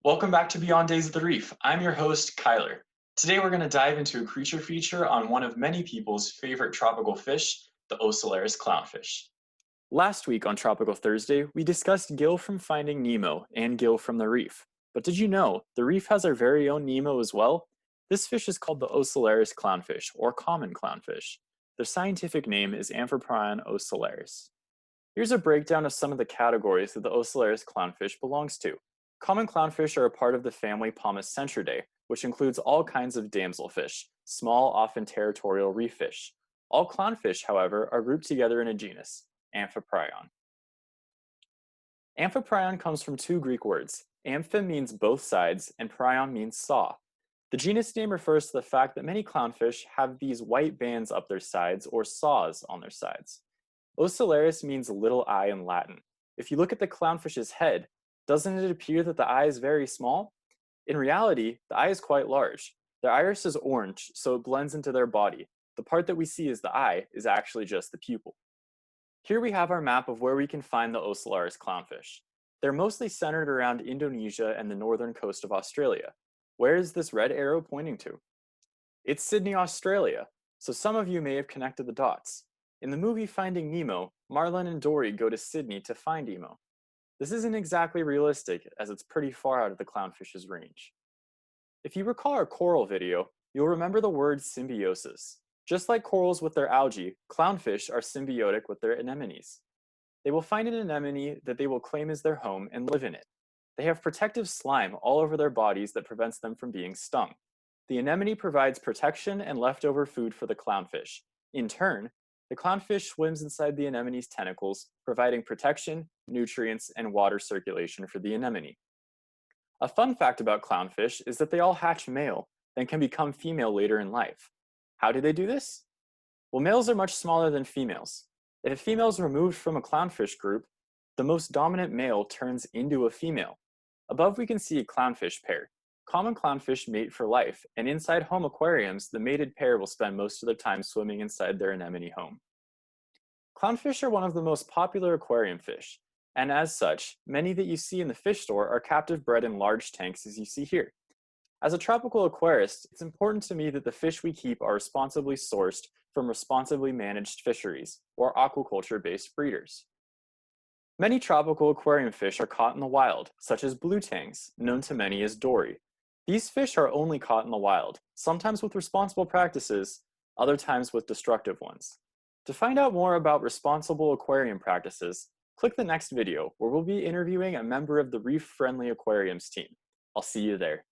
Welcome back to Beyond Days of the Reef. I'm your host, Kyler. Today we're going to dive into a creature feature on one of many people's favorite tropical fish, the Ocellaris clownfish. Last week on Tropical Thursday, we discussed Gil from Finding Nemo and Gil from the Reef. But did you know the reef has our very own Nemo as well? This fish is called the Ocellaris clownfish, or common clownfish. Their scientific name is Amphiprion ocellaris. Here's a breakdown of some of the categories that the Ocellaris clownfish belongs to. Common clownfish are a part of the family Pomacentridae, which includes all kinds of damselfish, small, often territorial reef fish. All clownfish, however, are grouped together in a genus, Amphiprion. Amphiprion comes from two Greek words. Amphi means both sides, and prion means saw. The genus name refers to the fact that many clownfish have these white bands up their sides, or saws, on their sides. Ocellaris means little eye in Latin. If you look at the clownfish's head, doesn't it appear that the eye is very small? In reality, the eye is quite large. Their iris is orange, so it blends into their body. The part that we see as the eye is actually just the pupil. Here we have our map of where we can find the Ocellaris clownfish. They're mostly centered around Indonesia and the northern coast of Australia. Where is this red arrow pointing to? It's Sydney, Australia, so some of you may have connected the dots. In the movie Finding Nemo, Marlin and Dory go to Sydney to find Nemo. This isn't exactly realistic, as it's pretty far out of the clownfish's range. If you recall our coral video, you'll remember the word symbiosis. Just like corals with their algae, clownfish are symbiotic with their anemones. They will find an anemone that they will claim as their home and live in it. They have protective slime all over their bodies that prevents them from being stung. The anemone provides protection and leftover food for the clownfish. In turn, the clownfish swims inside the anemone's tentacles, providing protection, nutrients, and water circulation for the anemone. A fun fact about clownfish is that they all hatch male, then can become female later in life. How do they do this? Well, males are much smaller than females. If a female is removed from a clownfish group, the most dominant male turns into a female. Above we can see a clownfish pair. Common clownfish mate for life, and inside home aquariums, the mated pair will spend most of their time swimming inside their anemone home. Clownfish are one of the most popular aquarium fish, and as such, many that you see in the fish store are captive bred in large tanks as you see here. As a tropical aquarist, it's important to me that the fish we keep are responsibly sourced from responsibly managed fisheries, or aquaculture-based breeders. Many tropical aquarium fish are caught in the wild, such as blue tangs, known to many as dory. These fish are only caught in the wild, sometimes with responsible practices, other times with destructive ones. To find out more about responsible aquarium practices, click the next video where we'll be interviewing a member of the Reef Friendly Aquariums team. I'll see you there.